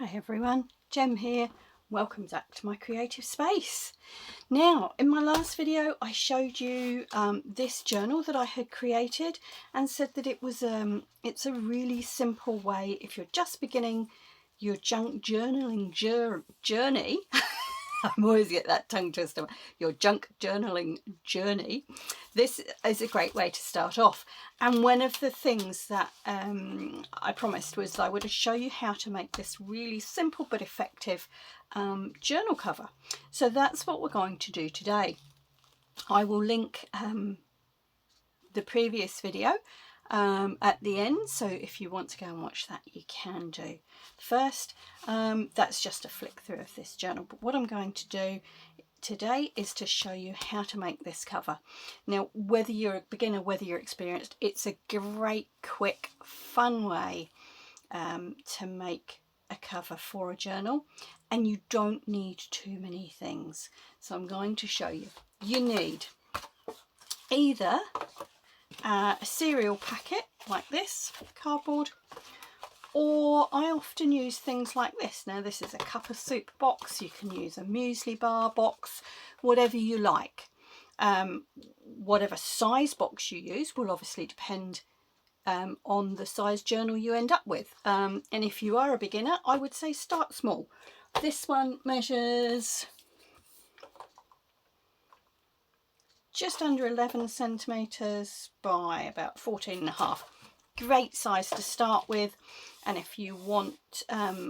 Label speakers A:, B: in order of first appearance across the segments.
A: Hi everyone, Jem here. Welcome back to my creative space. Now, in my last video I showed you this journal that I had created and said that it's a really simple way if you're just beginning your junk journaling journey. I'm always get that tongue twister. Your junk journaling journey. This is a great way to start off. And one of the things that I promised was I would show you how to make this really simple but effective journal cover. So that's what we're going to do today. I will link the previous video at the end, so if you want to go and watch that you can do. First, that's just a flick through of this journal, but what I'm going to do today is to show you how to make this cover. Now, whether you're a beginner, whether you're experienced, it's a great, quick, fun way to make a cover for a journal, and you don't need too many things. So I'm going to show you. You need either a cereal packet like this, cardboard, or I often use things like this. Now this is a cup of soup box, you can use a muesli bar box, whatever you like. Whatever size box you use will obviously depend on the size journal you end up with. And if you are a beginner, I would say start small. This one measures just under 11 centimetres by about 14.5. Great size to start with, and if you want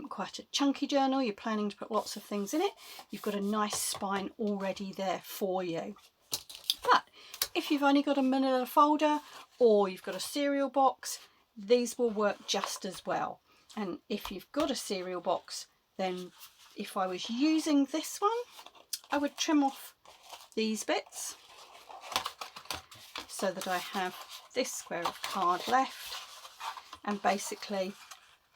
A: quite a chunky journal, you're planning to put lots of things in it, you've got a nice spine already there for you. But if you've only got a manila folder or you've got a cereal box, these will work just as well. And if you've got a cereal box, then if I was using this one, I would trim off these bits so that I have this square of card left, and basically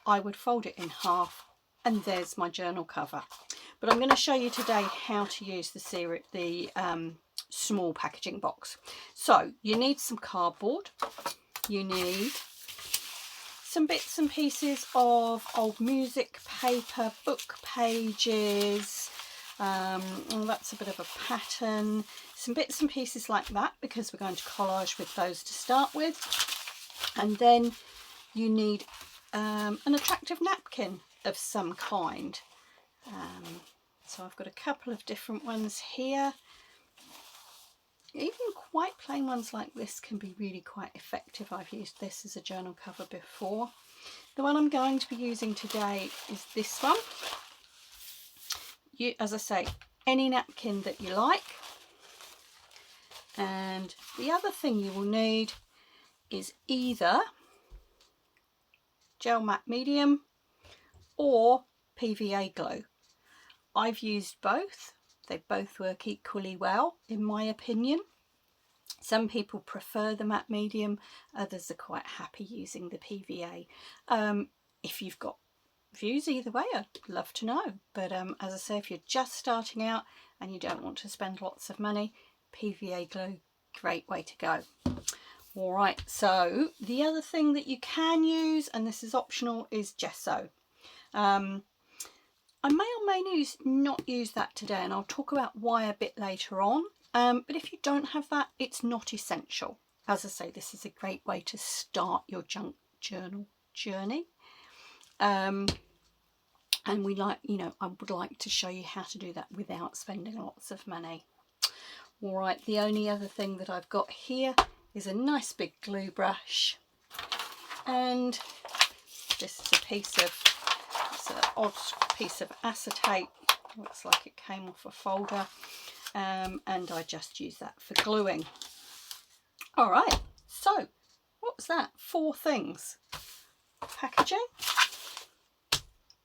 A: I would fold it in half and there's my journal cover. But I'm going to show you today how to use the small packaging box. So you need some cardboard, you need some bits and pieces of old music paper, book pages, well, that's a bit of a pattern, some bits and pieces like that, because we're going to collage with those to start with. And then you need an attractive napkin of some kind. So I've got a couple of different ones here. Even quite plain ones like this can be really quite effective. I've used this as a journal cover before. The one I'm going to be using today is this one. As I say, any napkin that you like. And the other thing you will need is either gel matte medium or PVA glue. I've used both. They both work equally well in my opinion. Some people prefer the matte medium, others are quite happy using the PVA. If you've got views either way, I'd love to know. But as I say, if you're just starting out and you don't want to spend lots of money, PVA glue, great way to go. All right, so the other thing that you can use, and this is optional, is gesso. I may or may not use that today, and I'll talk about why a bit later on. But if you don't have that, it's not essential. As I say, this is a great way to start your junk journal journey. And we like, I would like to show you how to do that without spending lots of money. All right, the only other thing that I've got here is a nice big glue brush, and this is it's an odd piece of acetate. Looks like it came off a folder, and I just use that for gluing. All right, so what was that? 4 things: packaging,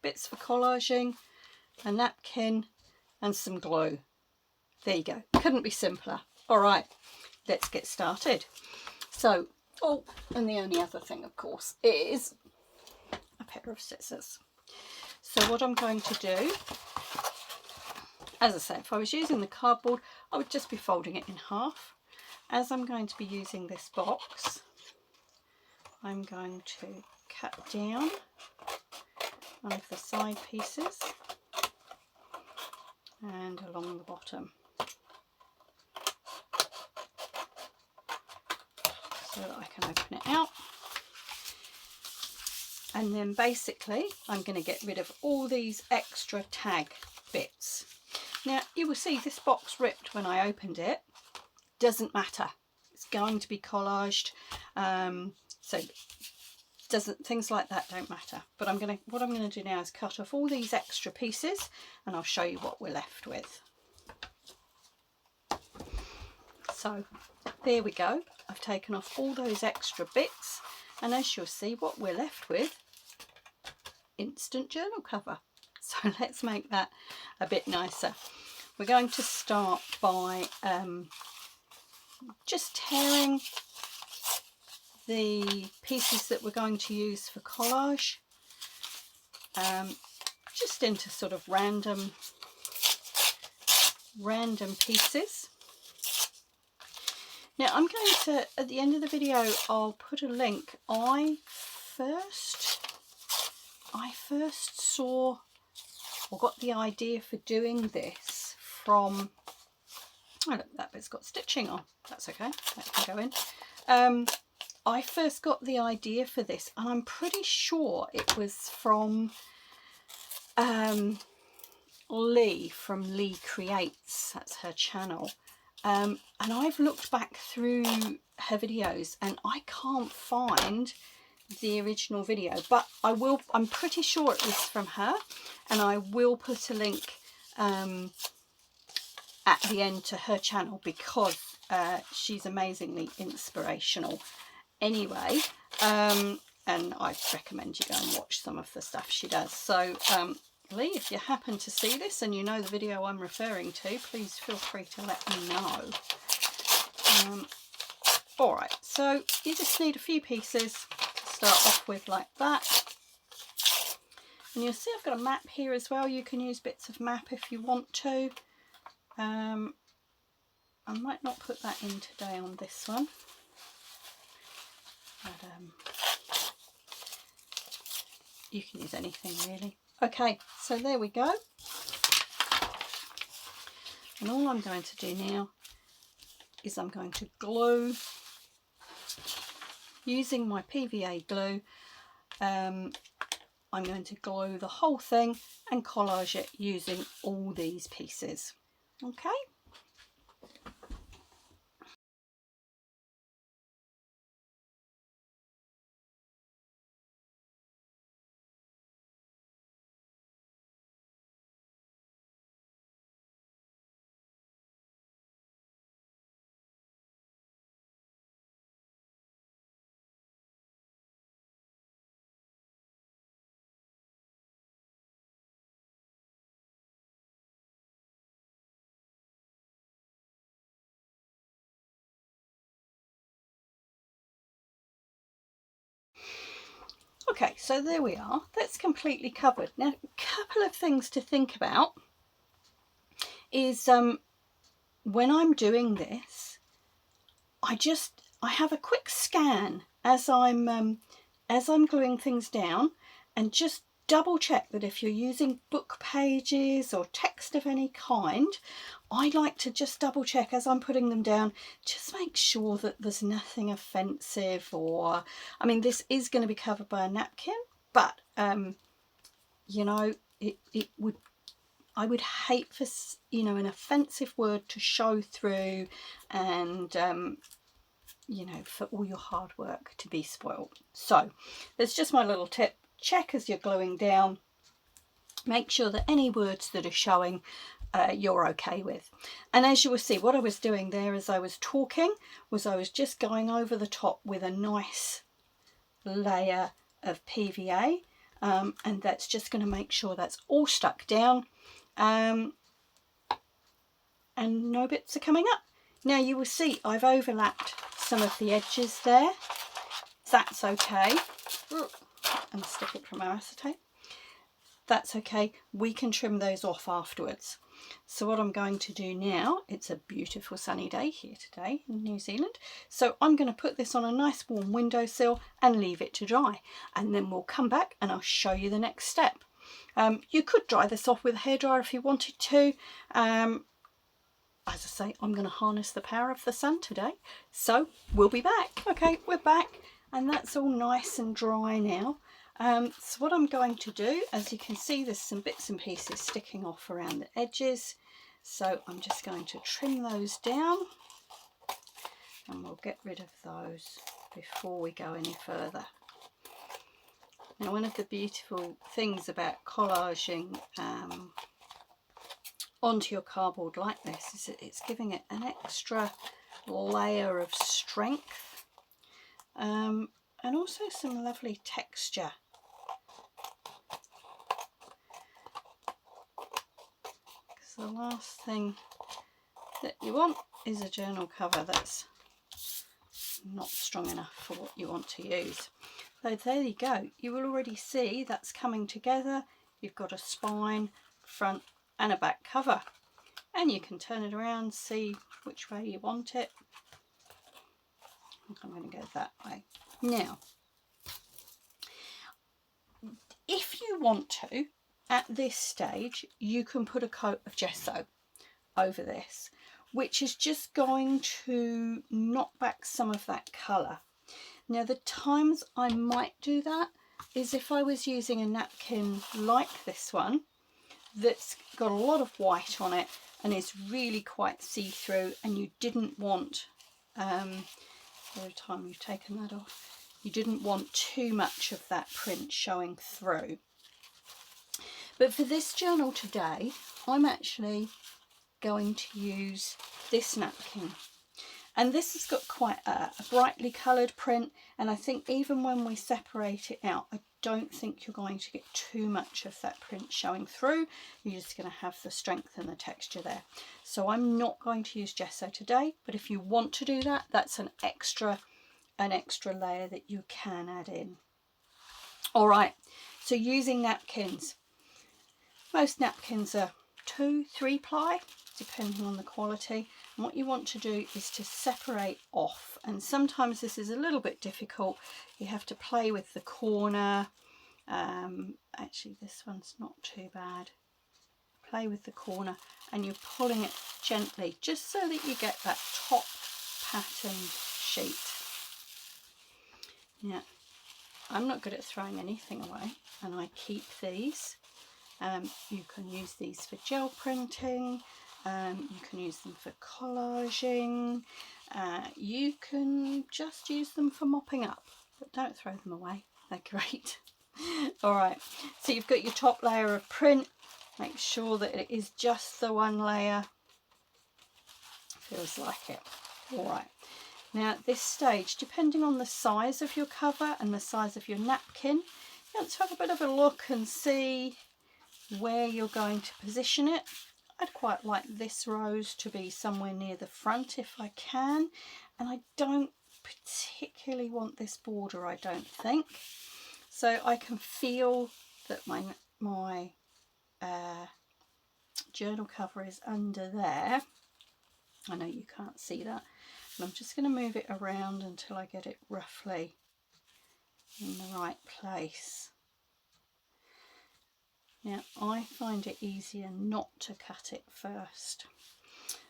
A: bits for collaging, a napkin, and some glue. There you go, couldn't be simpler. All right, let's get started. So, and the only other thing of course is a pair of scissors. So what I'm going to do, as I say, if I was using the cardboard, I would just be folding it in half. As I'm going to be using this box, I'm going to cut down one of the side pieces and along the bottom, so that I can open it out. And then basically I'm going to get rid of all these extra tag bits. Now you will see this box ripped when I opened it. Doesn't matter, it's going to be collaged, so things like that don't matter. But what I'm going to do now is cut off all these extra pieces, and I'll show you what we're left with. So there we go, I've taken off all those extra bits, and as you'll see, what we're left with, instant journal cover. So let's make that a bit nicer. We're going to start by just tearing the pieces that we're going to use for collage just into sort of random pieces. Now I'm going to, at the end of the video, I'll put a link. I first saw or got the idea for doing this from, oh look, that bit's got stitching on, that's okay, that can go in. I first got the idea for this, and I'm pretty sure it was from Lee, from Lee Creates, that's her channel. And I've looked back through her videos and I can't find the original video, but I'm pretty sure it was from her, and I will put a link at the end to her channel, because she's amazingly inspirational anyway, and I recommend you go and watch some of the stuff she does. So Lee, if you happen to see this and you know the video I'm referring to, please feel free to let me know. Alright, so you just need a few pieces to start off with, like that. And you'll see I've got a map here as well. You can use bits of map if you want to. I might not put that in today on this one, but you can use anything really. Okay, so there we go. And all I'm going to do now is I'm going to glue, using my PVA glue, I'm going to glue the whole thing and collage it using all these pieces. Okay. Okay, so there we are. That's completely covered. Now, a couple of things to think about is when I'm doing this, I have a quick scan as I'm gluing things down, and just double check that if you're using book pages or text of any kind, I like to just double check as I'm putting them down, just make sure that there's nothing offensive, or, I mean, this is going to be covered by a napkin, but you know, I would hate for, you know, an offensive word to show through, and you know, for all your hard work to be spoiled. So that's just my little tip. Check as you're gluing down, make sure that any words that are showing you're okay with. And as you will see, what I was doing there as I was talking was I was just going over the top with a nice layer of PVA, and that's just going to make sure that's all stuck down, and no bits are coming up. Now you will see I've overlapped some of the edges there. That's okay. And stick it from our acetate. That's okay, we can trim those off afterwards. So what I'm going to do now, it's a beautiful sunny day here today in New Zealand, so I'm going to put this on a nice warm windowsill and leave it to dry, and then we'll come back and I'll show you the next step. You could dry this off with a hairdryer if you wanted to. As I say, I'm going to harness the power of the sun today, so we'll be back. Okay, we're back, and that's all nice and dry now. So what I'm going to do, as you can see, there's some bits and pieces sticking off around the edges, so I'm just going to trim those down, and we'll get rid of those before we go any further. Now, one of the beautiful things about collaging onto your cardboard like this is that it's giving it an extra layer of strength, and also some lovely texture. Because the last thing that you want is a journal cover that's not strong enough for what you want to use. So there you go, you will already see that's coming together. You've got a spine, front and a back cover, and you can turn it around, see which way you want it. I think I'm going to go that way. Now, if you want to, at this stage, you can put a coat of gesso over this, which is just going to knock back some of that colour. Now, the times I might do that is if I was using a napkin like this one, that's got a lot of white on it and is really quite see-through, and you didn't want, by the time you've taken that off, you didn't want too much of that print showing through. But for this journal today, I'm actually going to use this napkin, and this has got quite a brightly coloured print, and I think even when we separate it out, I don't think you're going to get too much of that print showing through. You're just going to have the strength and the texture there. So I'm not going to use gesso today, but if you want to do that, that's an extra layer that you can add in. All right, so using napkins. Most napkins are 2-3 ply, depending on the quality. And what you want to do is to separate off, and sometimes this is a little bit difficult. You have to play with the corner. Actually, this one's not too bad. Play with the corner, and you're pulling it gently just so that you get that top patterned sheet. Now, I'm not good at throwing anything away, and I keep these. You can use these for gel printing, you can use them for collaging, you can just use them for mopping up, but don't throw them away, they're great. Alright, so you've got your top layer of print. Make sure that it is just the one layer. Feels like it. Alright, now at this stage, depending on the size of your cover and the size of your napkin, you want to have a bit of a look and see where you're going to position it. I'd quite like this rose to be somewhere near the front if I can, and I don't particularly want this border, I don't think. So I can feel that my journal cover is under there. I know you can't see that, but I'm just going to move it around until I get it roughly in the right place. Now, I find it easier not to cut it first.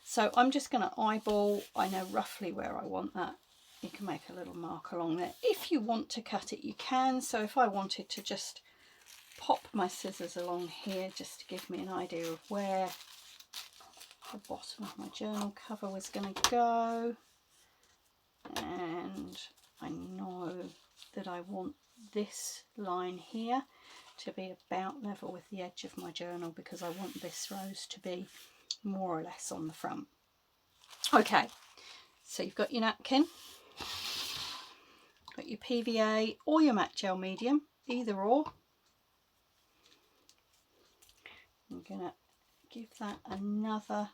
A: So I'm just going to eyeball. I know roughly where I want that. You can make a little mark along there. If you want to cut it, you can. So if I wanted to just pop my scissors along here just to give me an idea of where the bottom of my journal cover was going to go. And I know that I want this line here to be about level with the edge of my journal, because I want this rose to be more or less on the front. Okay, so you've got your napkin, got your PVA or your matte gel medium, either or. I'm gonna give that another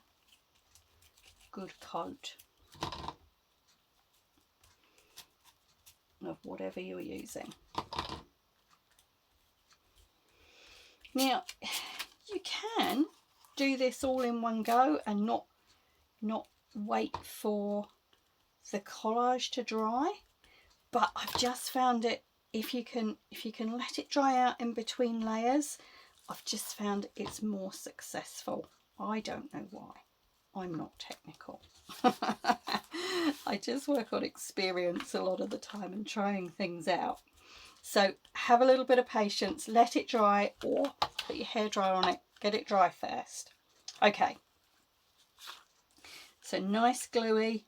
A: good coat of whatever you're using. Now, you can do this all in one go and not wait for the collage to dry, but I've just found it, if you can let it dry out in between layers, I've just found it's more successful. I don't know why. I'm not technical. I just work on experience a lot of the time and trying things out. So have a little bit of patience, let it dry, or put your hairdryer on it, get it dry first. Okay, so nice gluey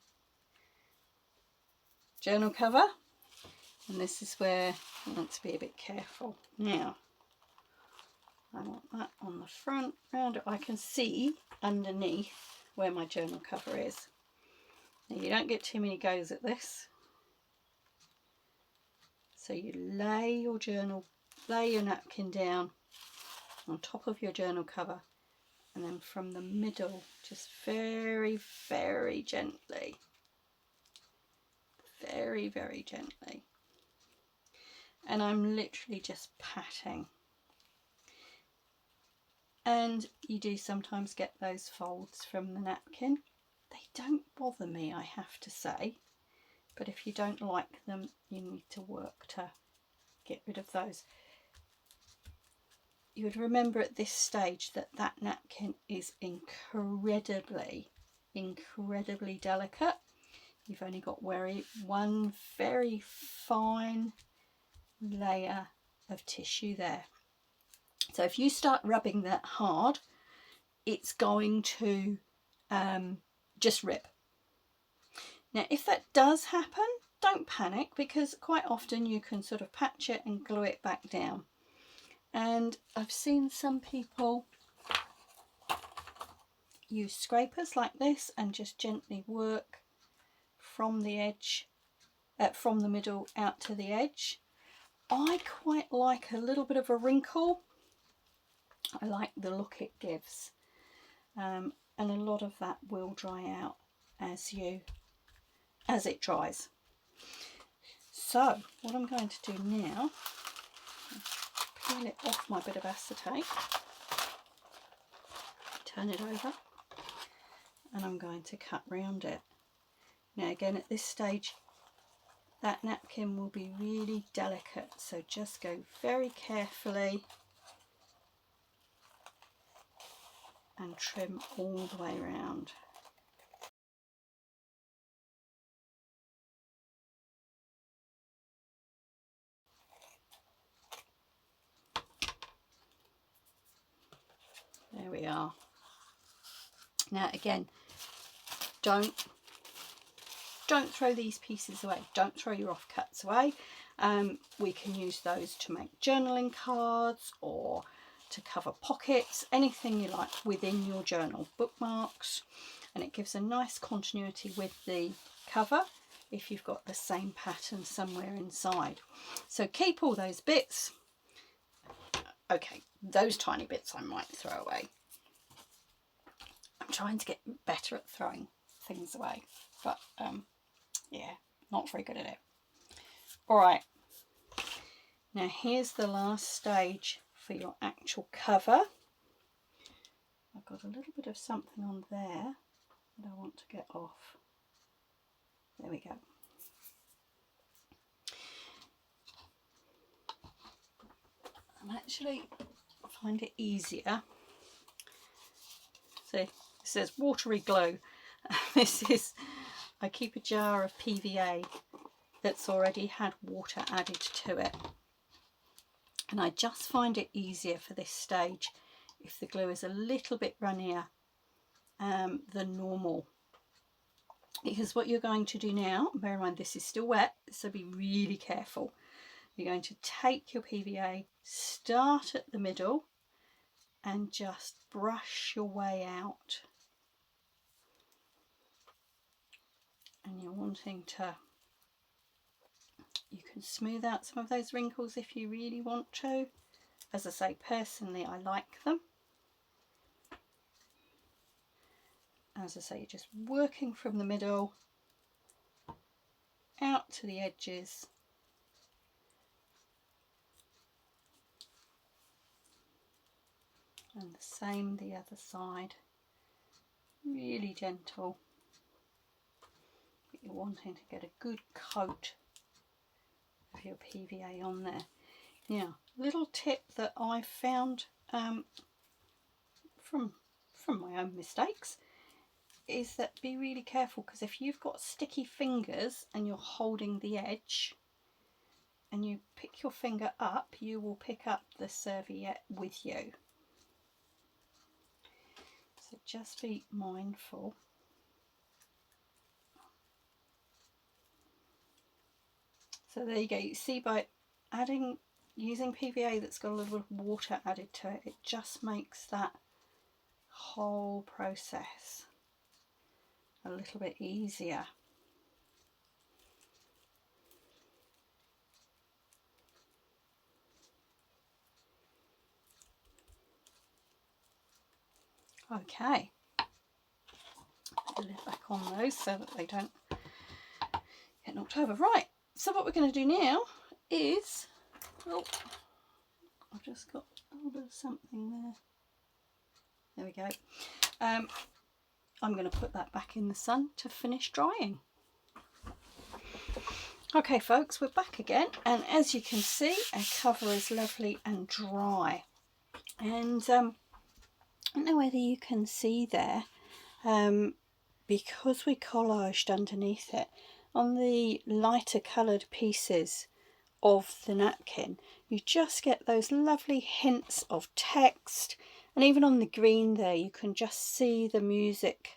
A: journal cover, and this is where I want to be a bit careful. Now, I want that on the front, round it. I can see underneath where my journal cover is. Now you don't get too many goes at this. So you lay your napkin down on top of your journal cover, and then from the middle, just very, very gently, very, very gently. And I'm literally just patting. And you do sometimes get those folds from the napkin. They don't bother me, I have to say. But if you don't like them, you need to work to get rid of those. You would remember at this stage that that napkin is incredibly, incredibly delicate. You've only got one very fine layer of tissue there. So if you start rubbing that hard, it's going to just rip. Now, if that does happen, don't panic, because quite often you can sort of patch it and glue it back down. And I've seen some people use scrapers like this and just gently work from the edge, from the middle out to the edge. I quite like a little bit of a wrinkle. I like the look it gives, and a lot of that will dry out as it dries. So what I'm going to do now, peel it off my bit of acetate, turn it over, and I'm going to cut round it. Now again, at this stage, that napkin will be really delicate, so just go very carefully and trim all the way around. There we are. Now again, don't throw these pieces away. Don't throw your offcuts away. We can use those to make journaling cards or to cover pockets, anything you like within your journal, bookmarks, and it gives a nice continuity with the cover if you've got the same pattern somewhere inside. So keep all those bits. Okay, those tiny bits I might throw away. I'm trying to get better at throwing things away, but yeah, not very good at it. All right, now here's the last stage for your actual cover. I've got a little bit of something on there that I want to get off. There we go. I actually find it easier. See, it says watery glue. I keep a jar of PVA that's already had water added to it. And I just find it easier for this stage if the glue is a little bit runnier than normal. Because what you're going to do now, bear in mind this is still wet, so be really careful. You're going to take your PVA, start at the middle, and just brush your way out. And you're wanting to, you can smooth out some of those wrinkles if you really want to. As I say, personally, I like them. As I say, you're just working from the middle out to the edges. And the same the other side. Really gentle. But you're wanting to get a good coat of your PVA on there. Now, little tip that I found from my own mistakes is that be really careful, because if you've got sticky fingers and you're holding the edge and you pick your finger up, you will pick up the serviette with you. So just be mindful. So there you go. You see, by using PVA that's got a little bit of water added to it, it just makes that whole process a little bit easier. Okay, put the lid back on those so that they don't get knocked over. Right, so what we're going to do now is, oh, I've just got a little bit of something there. There we go. I'm going to put that back in the sun to finish drying. Okay folks, we're back again, and as you can see, our cover is lovely and dry. And I don't know whether you can see there, because we collaged underneath it, on the lighter coloured pieces of the napkin, you just get those lovely hints of text, and even on the green there you can just see the music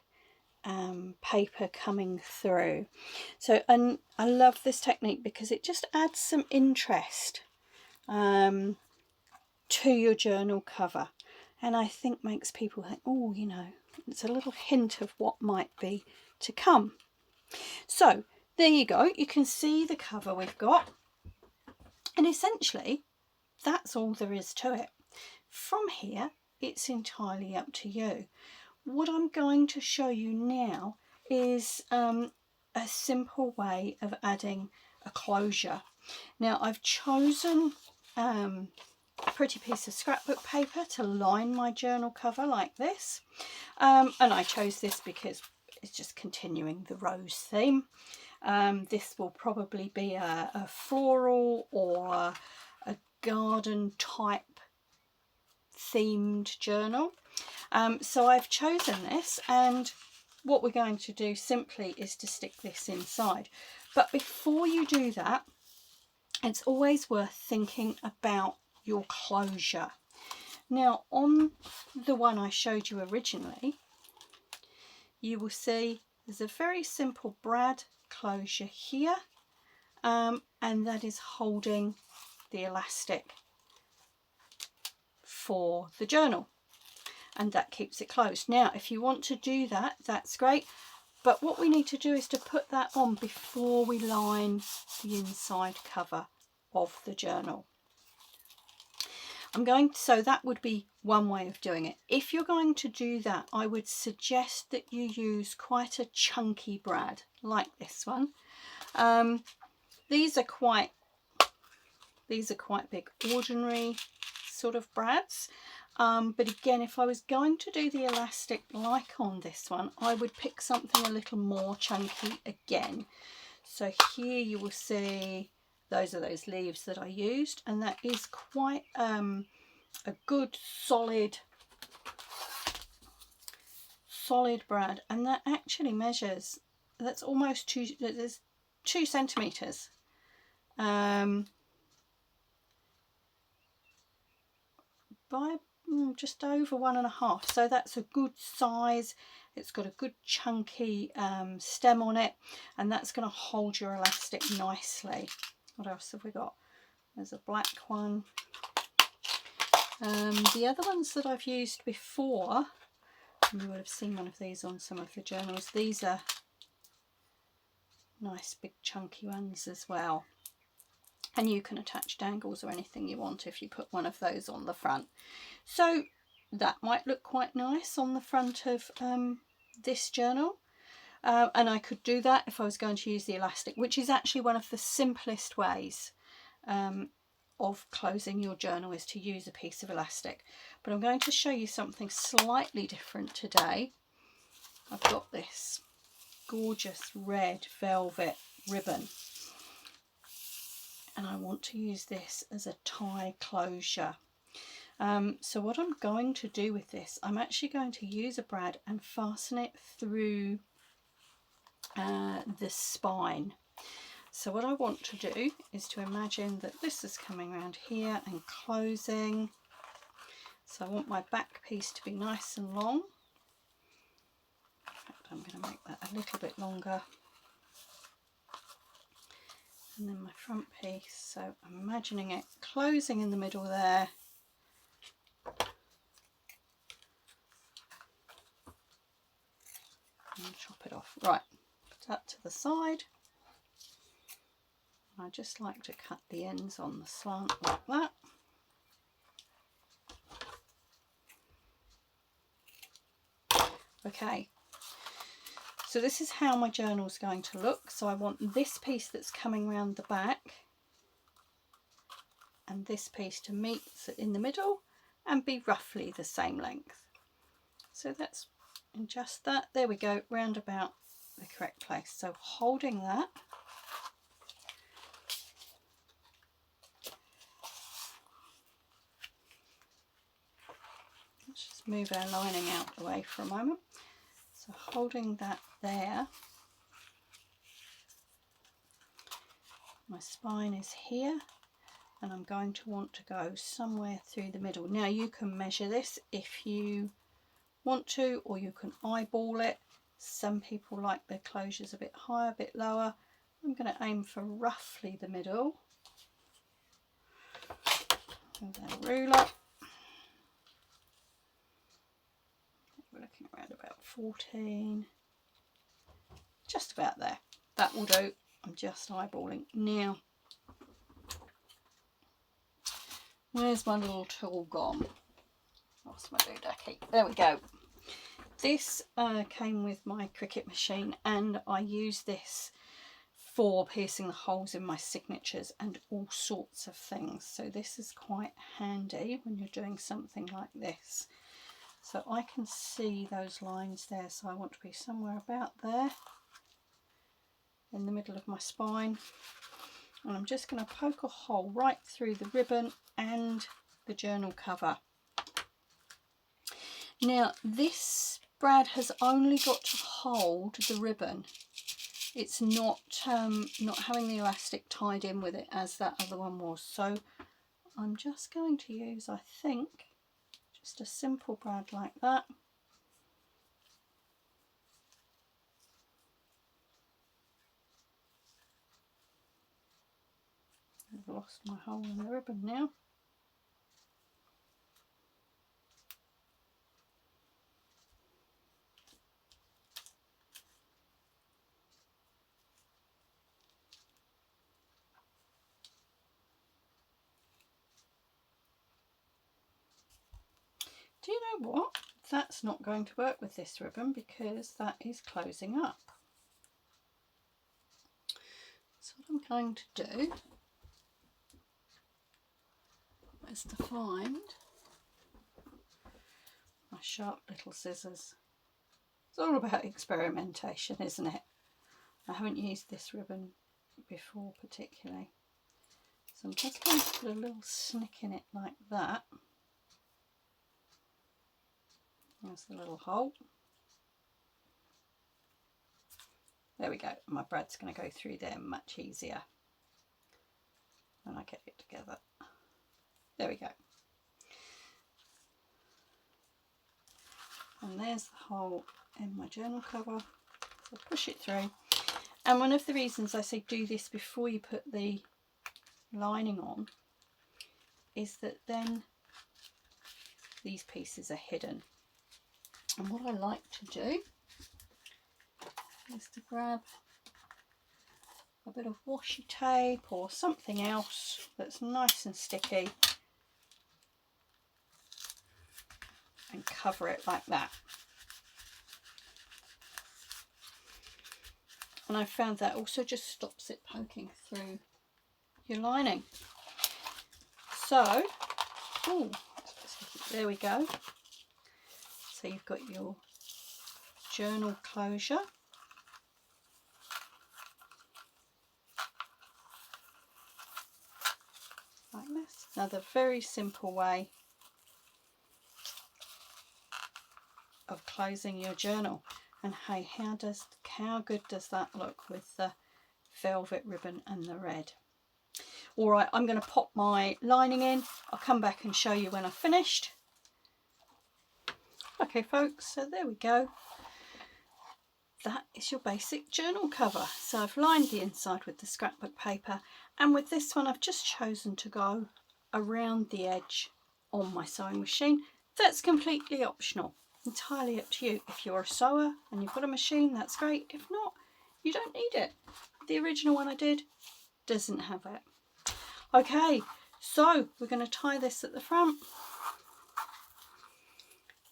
A: paper coming through. So, and I love this technique because it just adds some interest to your journal cover, and I think makes people think, oh, you know, it's a little hint of what might be to come. So there you go, you can see the cover we've got, and essentially that's all there is to it. From here it's entirely up to you. What I'm going to show you now is a simple way of adding a closure. Now I've chosen a pretty piece of scrapbook paper to line my journal cover like this, and I chose this because it's just continuing the rose theme. This will probably be a floral or a garden type themed journal. So I've chosen this, and what we're going to do simply is to stick this inside. But before you do that, it's always worth thinking about your closure. Now on the one I showed you originally, you will see there's a very simple brad closure here, and that is holding the elastic for the journal, and that keeps it closed. Now if you want to do that, that's great, but what we need to do is to put that on before we line the inside cover of the journal. So that would be one way of doing it. If you're going to do that, I would suggest that you use quite a chunky brad like this one. These are quite big, ordinary sort of brads. But again, if I was going to do the elastic like on this one, I would pick something a little more chunky again. So here you will see those are those leaves that I used, and that is quite a good solid brad, and that actually measures, that's almost 2 centimeters. By just over 1.5, so that's a good size. It's got a good chunky stem on it, and that's going to hold your elastic nicely. What else have we got? There's a black one. The other ones that I've used before, you would have seen one of these on some of the journals. These are nice big chunky ones as well, and you can attach dangles or anything you want if you put one of those on the front. So that might look quite nice on the front of this journal, and I could do that if I was going to use the elastic, which is actually one of the simplest ways of closing your journal, is to use a piece of elastic. But I'm going to show you something slightly different today. I've got this gorgeous red velvet ribbon, and I want to use this as a tie closure. So what I'm going to do with this, I'm actually going to use a brad and fasten it through the spine. So what I want to do is to imagine that this is coming around here and closing. So I want my back piece to be nice and long. In fact, I'm going to make that a little bit longer. And then my front piece, so I'm imagining it closing in the middle there. And chop it off. Right, put that to the side. I just like to cut the ends on the slant like that. Okay, so this is how my journal is going to look. So I want this piece that's coming around the back and this piece to meet in the middle and be roughly the same length. So let's adjust that. There we go, round about the correct place. So holding that, let's just move our lining out the way for a moment. So holding that there, my spine is here and I'm going to want to go somewhere through the middle. Now you can measure this if you want to, or you can eyeball it. Some people like their closures a bit higher, a bit lower. I'm going to aim for roughly the middle. With a ruler. We're looking around about 14. Just about there. That will do. I'm just eyeballing. Now, where's my little tool gone? Lost my doodacky. There we go. This came with my Cricut machine and I use this for piercing the holes in my signatures and all sorts of things. So this is quite handy when you're doing something like this. So I can see those lines there, so I want to be somewhere about there in the middle of my spine. And I'm just going to poke a hole right through the ribbon and the journal cover. Now this brad has only got to hold the ribbon. It's not having the elastic tied in with it as that other one was. So I'm just going to use, I think, just a simple brad like that. I've lost my hole in the ribbon now. Do you know what? That's not going to work with this ribbon because that is closing up. So what I'm going to do is to find my sharp little scissors. It's all about experimentation, isn't it? I haven't used this ribbon before particularly. So I'm just going to put a little snick in it like that. There's the little hole. There we go. My brad's going to go through there much easier when I get it together. There we go. And there's the hole in my journal cover. So push it through. And one of the reasons I say do this before you put the lining on is that then these pieces are hidden. And what I like to do is to grab a bit of washi tape or something else that's nice and sticky and cover it like that. And I found that also just stops it poking through your lining. So, there we go. So you've got your journal closure. Like this. Another very simple way of closing your journal. And hey, how good does that look with the velvet ribbon and the red? All right, I'm going to pop my lining in. I'll come back and show you when I've finished. Okay folks, so there we go. That is your basic journal cover. So I've lined the inside with the scrapbook paper, and with this one I've just chosen to go around the edge on my sewing machine. That's completely optional, entirely up to you. If you're a sewer and you've got a machine, that's great. If not, you don't need it. The original one I did doesn't have it. Okay, so we're going to tie this at the front.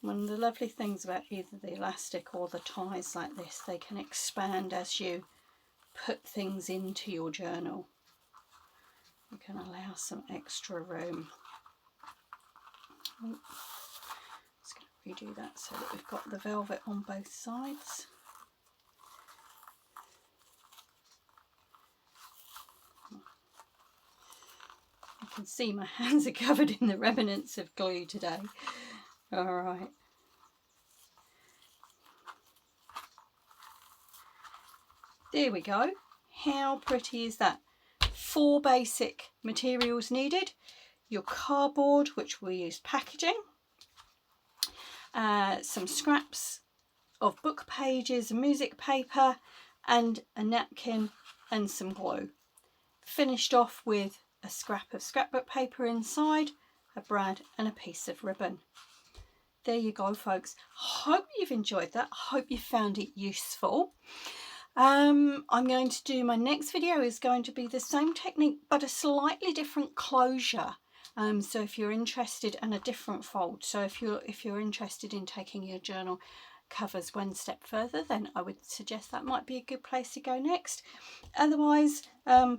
A: One of the lovely things about either the elastic or the ties like this, they can expand as you put things into your journal. You can allow some extra room. Oh, just going to redo that so that we've got the velvet on both sides. You can see my hands are covered in the remnants of glue today. All right. There we go. How pretty is that? 4 basic materials needed. Your cardboard, which we'll use packaging. Some scraps of book pages, music paper, and a napkin and some glue. Finished off with a scrap of scrapbook paper inside, a brad and a piece of ribbon. There you go folks. Hope you've enjoyed that. Hope you found it useful. I'm going to do, my next video is going to be the same technique but a slightly different closure. So if you're interested, and a different fold, so if you're interested in taking your journal covers one step further, then I would suggest that might be a good place to go next. Otherwise, I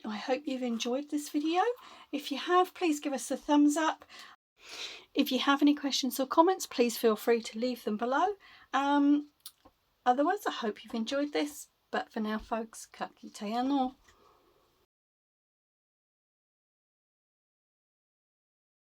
A: hope you've enjoyed this video. If you have, please give us a thumbs up. If you have any questions or comments, please feel free to leave them below. Otherwise, I hope you've enjoyed this. But for now, folks, ka kite anō.